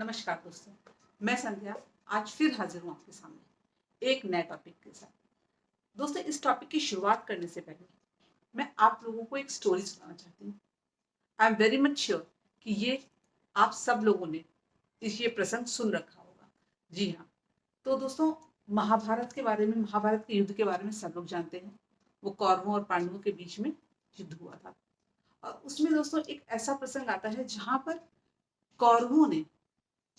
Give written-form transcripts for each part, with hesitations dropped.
नमस्कार दोस्तों, मैं संध्या आज फिर हाजिर हूँ आपके सामने एक नए टॉपिक के साथ। दोस्तों, इस टॉपिक की शुरुआत करने से पहले मैं आप लोगों को एक स्टोरी सुनाना चाहती हूँ। I am very much sure कि ये आप सब लोगों ने ये प्रसंग सुन रखा होगा। जी हाँ, तो दोस्तों, महाभारत के युद्ध के बारे में सब लोग जानते हैं। वो कौरवों और पांडवों के बीच में युद्ध हुआ था। और उसमें दोस्तों एक ऐसा प्रसंग आता है जहां पर कौरवों ने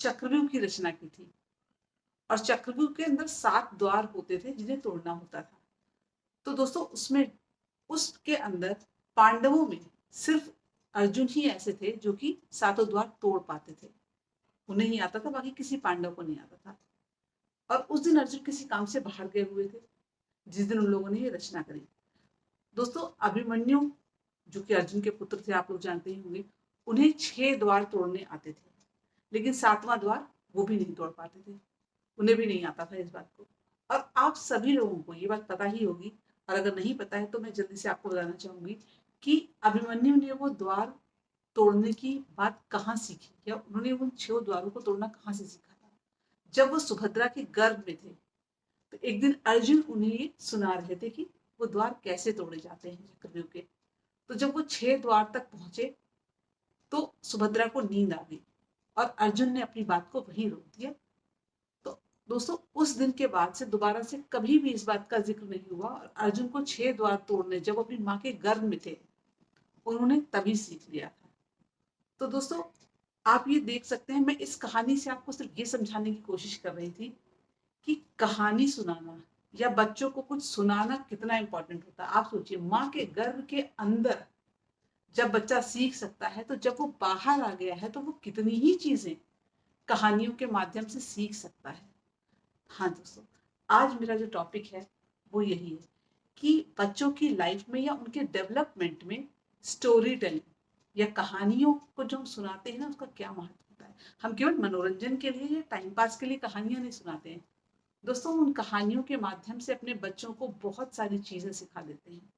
चक्रव्यूह की रचना की थी और चक्रव्यूह के अंदर 7 द्वार होते थे जिन्हें तोड़ना होता था। तो दोस्तों उसके अंदर पांडवों में सिर्फ अर्जुन ही ऐसे थे जो कि सातों द्वार तोड़ पाते थे। उन्हें ही आता था, बाकी किसी पांडव को नहीं आता था। और उस दिन अर्जुन किसी काम से बाहर गए हुए थे जिस दिन उन लोगों ने ये रचना करी। दोस्तों, अभिमन्यु जो कि अर्जुन के पुत्र थे, आप लोग जानते ही होंगे, उन्हें 6 द्वार तोड़ने आते थे, लेकिन 7वां द्वार वो भी नहीं तोड़ पाते थे। उन्हें भी नहीं आता था इस बात को। और आप सभी लोगों को ये बात पता ही होगी, और अगर नहीं पता है तो मैं जल्दी से आपको बताना चाहूंगी कि अभिमन्यु ने वो द्वार तोड़ने की बात कहाँ सीखी, या उन्होंने उन 6 द्वारों को तोड़ना कहाँ से सीखा था। जब वो सुभद्रा के गर्भ में थे तो एक दिन अर्जुन उन्हें ये सुना रहे थे कि वो द्वार कैसे तोड़े जाते हैं चक्रव्यूह के। तो जब वो 6 द्वार तक पहुंचे तो सुभद्रा को नींद आ गई और अर्जुन ने अपनी बात को वहीं रोक दिया। तो दोस्तों, उस दिन के बाद से दोबारा से कभी भी इस बात का जिक्र नहीं हुआ। और अर्जुन को 6 द्वार तोड़ने जब अपनी माँ के गर्भ में थे, उन्होंने तभी सीख लिया था। तो दोस्तों, आप ये देख सकते हैं, मैं इस कहानी से आपको सिर्फ ये समझाने की कोशिश कर रही थी कि कहानी सुनाना या बच्चों को कुछ सुनाना कितना इंपॉर्टेंट होता है। आप सोचिए, माँ के गर्भ के अंदर जब बच्चा सीख सकता है, तो जब वो बाहर आ गया है तो वो कितनी ही चीजें कहानियों के माध्यम से सीख सकता है। हाँ दोस्तों, आज मेरा जो टॉपिक है वो यही है कि बच्चों की लाइफ में या उनके डेवलपमेंट में स्टोरी टेलिंग या कहानियों को जो हम सुनाते हैं ना, उसका क्या महत्व होता है। हम केवल मनोरंजन के लिए या टाइम पास के लिए कहानियां नहीं सुनाते हैं। दोस्तों, उन कहानियों के माध्यम से अपने बच्चों को बहुत सारी चीजें सिखा देते हैं।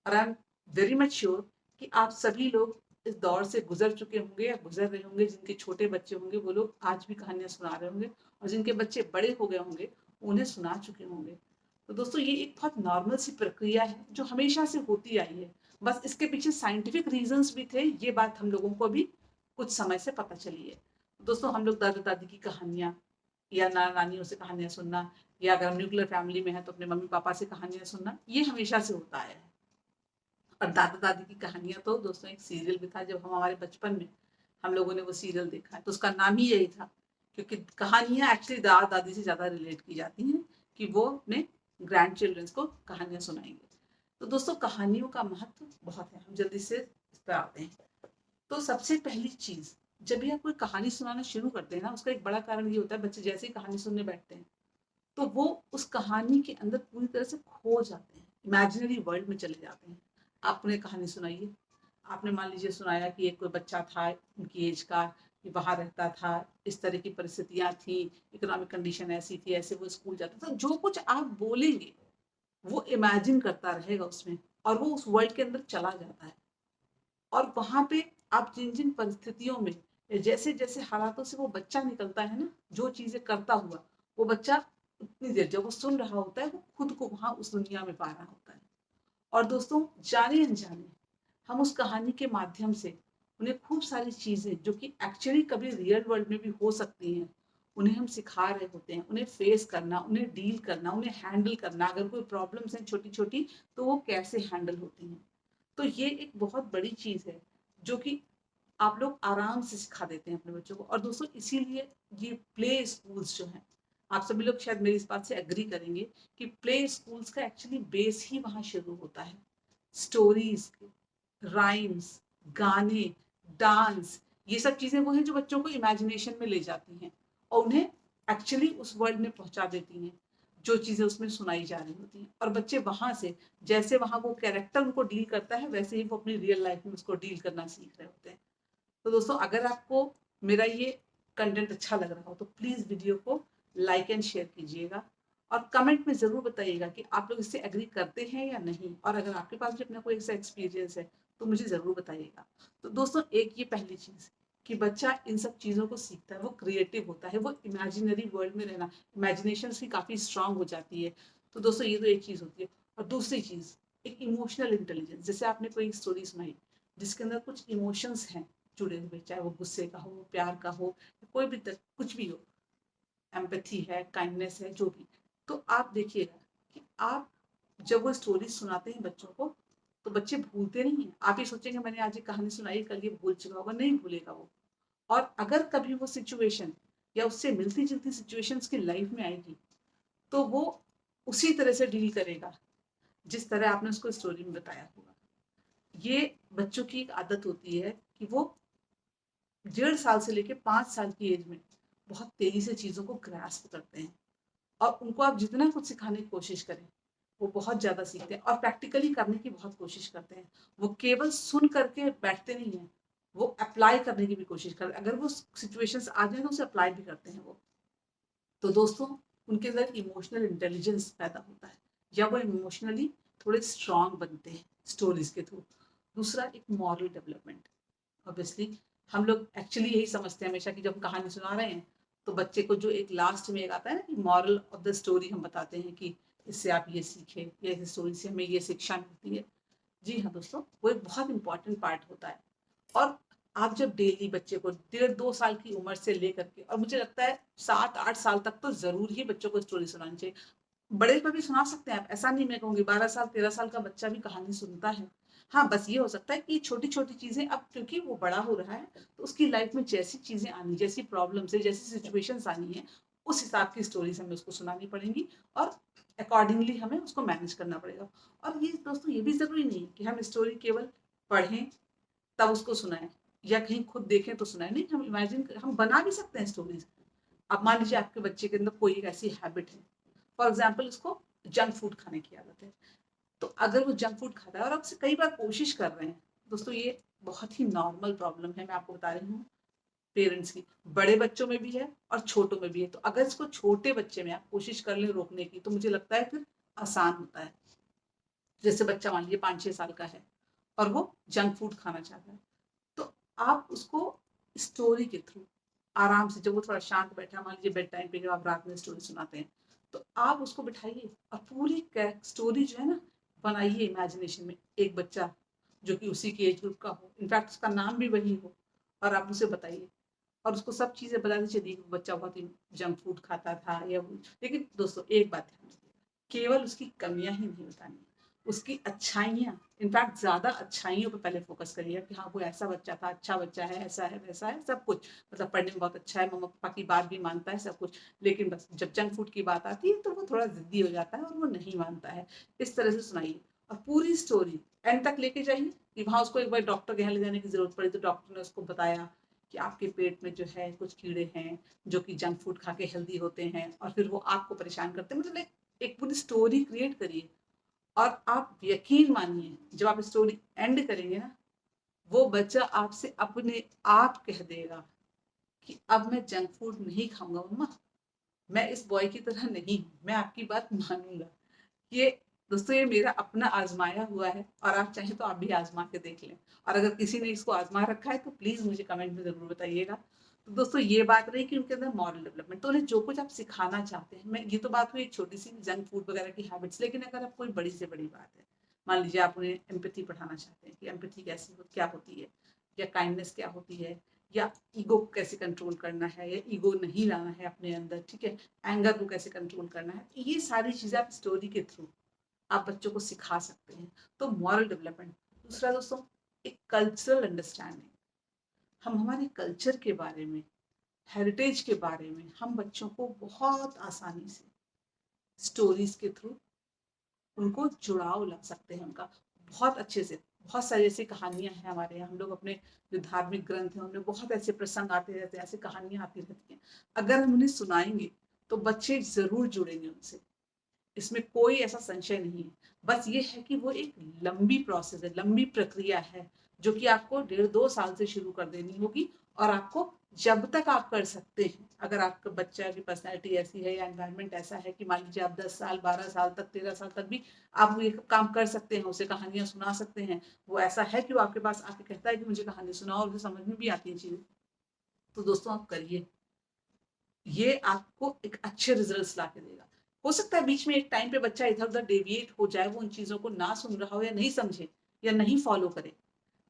और I am very much sure कि आप सभी लोग इस दौर से गुजर चुके होंगे या गुजर रहे होंगे। जिनके छोटे बच्चे होंगे वो लोग आज भी कहानियां सुना रहे होंगे, और जिनके बच्चे बड़े हो गए होंगे उन्हें सुना चुके होंगे। तो दोस्तों, ये एक बहुत नॉर्मल सी प्रक्रिया है जो हमेशा से होती आई है। बस इसके पीछे साइंटिफिक रीजंस भी थे, ये बात हम लोगों को भी कुछ समय से पता चली है। दोस्तों, हम लोग दादा दादी की कहानियां या नाना नानियों से कहानियां सुनना, या अगर हम न्यूक्लियर फैमिली में है तो अपने मम्मी पापा से कहानियां सुनना, ये हमेशा से होता आया है। और दादा दादी की कहानियां तो दोस्तों एक सीरियल भी था। जब हम हमारे बचपन में हम लोगों ने वो सीरियल देखा है तो उसका नाम ही यही था, क्योंकि कहानियां एक्चुअली दादा दादी से ज्यादा रिलेट की जाती हैं कि वो अपने ग्रैंड चिल्ड्रंस को कहानियां सुनाएंगे। तो दोस्तों, कहानियों का महत्व बहुत है। हम जल्दी से इस पर आते हैं। तो सबसे पहली चीज, जब भी आप कोई कहानी सुनाना शुरू करते हैं ना, उसका एक बड़ा कारण ये होता है, बच्चे जैसे ही कहानी सुनने बैठते हैं तो वो उस कहानी के अंदर पूरी तरह से खो जाते हैं, इमेजिनरी वर्ल्ड में चले जाते हैं। आप उन्हें कहानी सुनाइए। आपने मान लीजिए सुनाया कि एक कोई बच्चा था उनकी एज का, कि वहां रहता था, इस तरह की परिस्थितियां थी, इकोनॉमिक कंडीशन ऐसी थी, ऐसे वो स्कूल जाता था। जो कुछ आप बोलेंगे वो इमेजिन करता रहेगा उसमें, और वो उस वर्ल्ड के अंदर चला जाता है। और वहां पे आप जिन जिन परिस्थितियों में, जैसे जैसे हालातों से वो बच्चा निकलता है ना, जो चीजें करता हुआ, वो बच्चा उतनी देर जब वो सुन रहा होता है वो खुद को वहां उस दुनिया में पा रहा होता है। और दोस्तों, जाने अनजाने हम उस कहानी के माध्यम से उन्हें खूब सारी चीजें जो कि एक्चुअली कभी रियल वर्ल्ड में भी हो सकती हैं, उन्हें हम सिखा रहे होते हैं। उन्हें फेस करना, उन्हें डील करना, उन्हें हैंडल करना, अगर कोई प्रॉब्लम्स हैं छोटी छोटी तो वो कैसे हैंडल होती हैं। तो ये एक बहुत बड़ी चीज है जो कि आप लोग आराम से सिखा देते हैं अपने बच्चों को। और दोस्तों, इसीलिए ये प्ले स्कूल्स जो हैं, आप सभी लोग शायद मेरी इस बात से एग्री करेंगे कि प्ले स्कूल्स का एक्चुअली बेस ही वहां शुरू होता है। स्टोरीज, राइम्स, गाने, डांस, ये सब चीजें वो हैं जो बच्चों को इमेजिनेशन में ले जाती हैं और उन्हें एक्चुअली उस वर्ल्ड में पहुंचा देती हैं जो चीजें उसमें सुनाई जा रही होती हैं। और बच्चे वहां से, जैसे वहां वो कैरेक्टर उनको डील करता है, वैसे ही वो अपनी रियल लाइफ में उसको डील करना सीख रहे होते हैं। तो दोस्तों, अगर आपको मेरा ये कंटेंट अच्छा लग रहा हो तो प्लीज वीडियो को लाइक एंड शेयर कीजिएगा, और कमेंट में जरूर बताइएगा कि आप लोग इससे एग्री करते हैं या नहीं। और अगर आपके पास भी अपना कोई ऐसा एक्सपीरियंस है तो मुझे जरूर बताइएगा। तो दोस्तों, एक ये पहली चीज कि बच्चा इन सब चीज़ों को सीखता है, वो क्रिएटिव होता है, वो इमेजिनरी वर्ल्ड में रहना, इमेजिनेशन उसकी काफ़ी स्ट्रांग हो जाती है। तो दोस्तों ये तो एक चीज़ होती है। और दूसरी चीज़, एक इमोशनल इंटेलिजेंस। जैसे आपने कोई स्टोरी सुनाई जिसके अंदर कुछ इमोशंस हैं जुड़े हुए, चाहे वो गुस्से का हो, प्यार का हो, कोई भी कुछ भी हो, एम्पैथी है, काइंडनेस है, जो भी। तो आप देखिएगा कि आप जब वो स्टोरी सुनाते हैं बच्चों को, तो बच्चे भूलते नहीं हैं। आप ये सोचेंगे मैंने आज ये कहानी सुनाई, कल ये भूल चुका होगा, नहीं भूलेगा वो। और अगर कभी वो सिचुएशन या उससे मिलती जुलती सिचुएशंस की लाइफ में आएगी, तो वो उसी तरह से डील करेगा जिस तरह आपने उसको स्टोरी में बताया होगा। ये बच्चों की एक आदत होती है कि वो 1.5 साल से लेकर 5 साल की एज में बहुत तेजी से चीज़ों को ग्रास्प करते हैं। और उनको आप जितना कुछ सिखाने की कोशिश करें, वो बहुत ज़्यादा सीखते हैं और प्रैक्टिकली करने की बहुत कोशिश करते हैं। वो केवल सुन करके बैठते नहीं हैं, वो अप्लाई करने की भी कोशिश करते हैं। अगर वो सिचुएशंस आ जाए तो उसे अप्लाई भी करते हैं वो। तो दोस्तों, उनके अंदर इमोशनल इंटेलिजेंस पैदा होता है, या वो इमोशनली थोड़े स्ट्रांग बनते हैं स्टोरीज के थ्रू। दूसरा, एक मॉरल डेवलपमेंट। ऑब्वियसली हम लोग एक्चुअली यही समझते हैं हमेशा कि जब हम कहानी सुना रहे हैं तो बच्चे को जो एक लास्ट में एक आता है ना कि मॉरल ऑफ द स्टोरी हम बताते हैं कि इससे आप ये सीखें या इस स्टोरी से हमें ये शिक्षा मिलती है। जी हाँ दोस्तों, वो एक बहुत इंपॉर्टेंट पार्ट होता है। और आप जब डेली बच्चे को 1.5-2 साल की उम्र से लेकर के, और मुझे लगता है 7-8 साल तक तो जरूर ही बच्चों को स्टोरी सुनानी चाहिए। बड़े पर भी सुना सकते हैं आप, ऐसा नहीं मैं कहूँगी। 12 साल 13 साल का बच्चा भी कहानी सुनता है। हाँ, बस ये हो सकता है कि छोटी छोटी चीजें, अब क्योंकि वो बड़ा हो रहा है तो उसकी लाइफ में जैसी चीजें आनी, जैसी प्रॉब्लम है, जैसी सिचुएशंस आनी है, उस हिसाब की स्टोरीज हमें उसको सुनानी पड़ेंगी। और अकॉर्डिंगली हमें उसको मैनेज करना पड़ेगा। और ये दोस्तों, ये भी जरूरी नहीं कि हम स्टोरी केवल पढ़ें तब उसको सुनाएं, या कहीं खुद देखें तो सुनाएं। नहीं, हम इमेजिन, हम बना भी सकते हैं स्टोरीज। अब मान लीजिए आपके बच्चे के अंदर कोई एक ऐसी हैबिट है, फॉर एग्जाम्पल उसको जंक फूड खाने की आदत है। तो अगर वो जंक फूड खाता है और आपसे कई बार कोशिश कर रहे हैं, दोस्तों ये बहुत ही नॉर्मल प्रॉब्लम है, मैं आपको बता रही हूँ, पेरेंट्स की। बड़े बच्चों में भी है और छोटों में भी है। तो अगर इसको छोटे बच्चे में आप कोशिश कर लें रोकने की, तो मुझे लगता है फिर आसान होता है। जैसे बच्चा मान लीजिए 5-6 साल का है और वो जंक फूड खाना चाहता है, तो आप उसको स्टोरी के थ्रू आराम से, जब वो थोड़ा शांत बैठा, मान लीजिए बेड टाइम पे जब आप रात में स्टोरी सुनाते हैं, तो आप उसको बिठाइए और पूरी स्टोरी जो है ना बनाइए इमेजिनेशन में। एक बच्चा जो कि उसी के एज ग्रुप का हो, इनफैक्ट उसका नाम भी वही हो, और आप उसे बताइए और उसको सब चीजें बतानी चाहिए। वो बच्चा बहुत ही जंक फूड खाता था या लेकिन दोस्तों एक बात ध्यान रखिएगा, केवल उसकी कमियां ही नहीं बतानी, उसकी अच्छाइयाँ, इनफैक्ट ज्यादा अच्छाइयों पर पहले फोकस करिए कि हाँ वो ऐसा बच्चा था, अच्छा बच्चा है, ऐसा है वैसा है, सब कुछ। मतलब पढ़ने में बहुत अच्छा है, मम्मा पापा की बात भी मानता है, सब कुछ। लेकिन बस जब जंक फूड की बात आती है तो वो थोड़ा जिद्दी हो जाता है और वो नहीं मानता है। इस तरह से सुनाइए और पूरी स्टोरी एंड तक लेके जाइए कि वहाँ उसको एक बार डॉक्टर के यहाँ ले जाने की जरूरत पड़ी तो डॉक्टर ने उसको बताया कि आपके पेट में जो है कुछ कीड़े हैं जो कि जंक फूड खा के हेल्दी होते हैं और फिर वो आपको परेशान करते हैं। मतलब एक पूरी स्टोरी क्रिएट करिए। और आप यकीन मानिए, जब आप स्टोरी एंड करेंगे ना, वो बच्चा आपसे अपने आप कह देगा कि अब मैं जंक फूड नहीं खाऊंगा मम्मा, मैं इस बॉय की तरह नहीं हूँ, मैं आपकी बात मानूंगा। ये दोस्तों, ये मेरा अपना आजमाया हुआ है और आप चाहें तो आप भी आजमा के देख लें। और अगर किसी ने इसको आजमा रखा है तो प्लीज मुझे कमेंट में जरूर बताइएगा। तो दोस्तों ये बात रही कि उनके अंदर मॉरल डेवलपमेंट, तो उन्हें जो कुछ आप सिखाना चाहते हैं, मैं ये तो बात हुई एक छोटी सी जंक फूड वगैरह की हैबिट्स, लेकिन अगर आप कोई बड़ी से बड़ी बात है, मान लीजिए आप उन्हें एम्पैथी पढ़ाना चाहते हैं कि एम्पैथी क्या होती है, या काइंडनेस क्या होती है, या ईगो को कैसे कंट्रोल करना है, या ईगो नहीं लाना है अपने अंदर, ठीक है, एंगर को कैसे कंट्रोल करना है, ये सारी चीजें आप स्टोरी के थ्रू आप बच्चों को सिखा सकते हैं। तो मॉरल डेवलपमेंट। दूसरा दोस्तों, एक कल्चरल अंडरस्टैंडिंग। हम हमारे कल्चर के बारे में, हेरिटेज के बारे में हम बच्चों को बहुत आसानी से स्टोरीज के थ्रू उनको जुड़ाव ला सकते हैं उनका, बहुत अच्छे से। बहुत सारी ऐसी कहानियां हैं हमारे यहाँ, हम लोग अपने जो धार्मिक ग्रंथ हैं उनमें बहुत ऐसे प्रसंग आते रहते हैं, ऐसी कहानियां आती रहती हैं। अगर हम उन्हें सुनाएंगे तो बच्चे जरूर जुड़ेंगे उनसे, इसमें कोई ऐसा संशय नहीं है। बस ये है कि वो एक लंबी प्रोसेस है, लंबी प्रक्रिया है, जो कि आपको 1.5-2 साल से शुरू कर देनी होगी। और आपको जब तक आप कर सकते हैं, अगर आपका बच्चा की पर्सनैलिटी ऐसी है या एनवायरनमेंट ऐसा है कि मान लीजिए आप 10 साल 12 साल तक 13 साल तक भी आप ये काम कर सकते हैं, उसे कहानियां सुना सकते हैं, वो ऐसा है कि वो आपके पास आके कहता है कि मुझे कहानी सुनाओ और उसे समझ में भी आती है चीजें, तो दोस्तों आप करिए, ये आपको एक अच्छे रिजल्ट्स ला के देगा। हो सकता है बीच में एक टाइम पे बच्चा इधर उधर डेविएट हो जाए, वो उन चीजों को ना सुन रहा हो या नहीं समझे या नहीं फॉलो करे,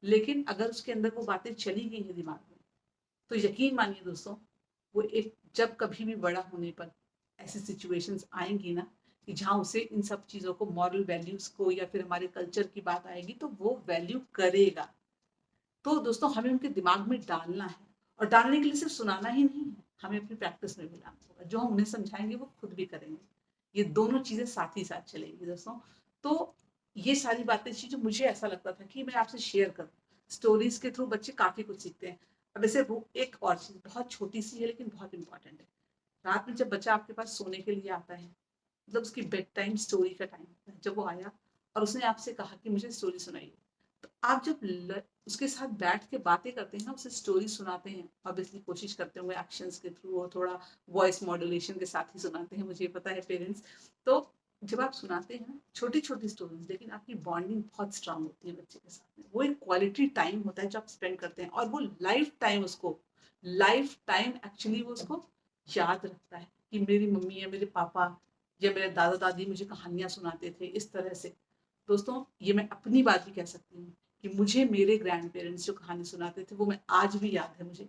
लेकिन अगर उसके अंदर वो बातें चली गई हैं दिमाग में, तो यकीन मानिए दोस्तों, वो एक जब कभी भी बड़ा होने पर ऐसी सिचुएशंस आएंगी ना, कि जहाँ उसे इन सब चीज़ों को, मॉरल वैल्यूज को या फिर हमारे कल्चर की बात आएगी, तो वो वैल्यू करेगा। तो दोस्तों हमें उनके दिमाग में डालना है, और डालने के लिए सिर्फ सुनाना ही नहीं है, हमें अपनी प्रैक्टिस में भी लाना होगा। जो हम उन्हें समझाएंगे वो खुद भी करेंगे, ये दोनों चीजें साथ ही साथ चलेंगी दोस्तों। तो ये सारी बातें थी जो मुझे ऐसा लगता था कि मैं आपसे शेयर करूं। स्टोरीज के थ्रू बच्चे काफी कुछ सीखते हैं। अब ऐसे वो एक और चीज बहुत छोटी सी है लेकिन बहुत इंपॉर्टेंट है। रात में जब बच्चा आपके पास सोने के लिए आता है, मतलब उसकी बेड टाइम स्टोरी का टाइम होता है, जब वो आया और उसने आपसे कहा कि मुझे स्टोरी सुनाइए, तो आप जब उसके साथ बैठ के बातें करते हैं ना, उसे स्टोरी सुनाते हैं, ऑब्वियसली कोशिश करते होंगे एक्शंस के थ्रू और थोड़ा वॉइस मॉड्यूलेशन के साथ ही सुनाते हैं, मुझे पता है पेरेंट्स। तो जब आप सुनाते हैं ना छोटी छोटी स्टोरीज, लेकिन आपकी बॉन्डिंग बहुत स्ट्रांग होती है बच्चे के साथ में। वो एक क्वालिटी टाइम होता है जो आप स्पेंड करते हैं, और वो लाइफ टाइम उसको, लाइफ टाइम एक्चुअली वो उसको याद रखता है कि मेरी मम्मी या मेरे पापा या मेरे दादा दादी मुझे कहानियां सुनाते थे इस तरह से। दोस्तों ये मैं अपनी बात भी कह सकती हूँ कि मुझे मेरे ग्रैंड पेरेंट्स जो कहानी सुनाते थे वो मैं आज भी याद है, मुझे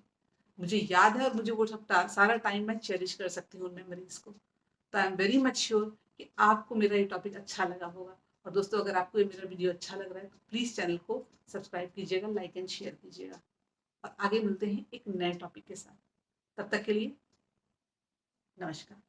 मुझे याद है, और मुझे वो सब सारा टाइम मैं चेरिश कर सकती हूँ उन मेमोरीज को। तो I am very much sure कि आपको मेरा ये टॉपिक अच्छा लगा होगा। और दोस्तों अगर आपको ये मेरा वीडियो अच्छा लग रहा है तो प्लीज़ चैनल को सब्सक्राइब कीजिएगा, लाइक एंड शेयर कीजिएगा, और आगे मिलते हैं एक नए टॉपिक के साथ। तब तक के लिए नमस्कार।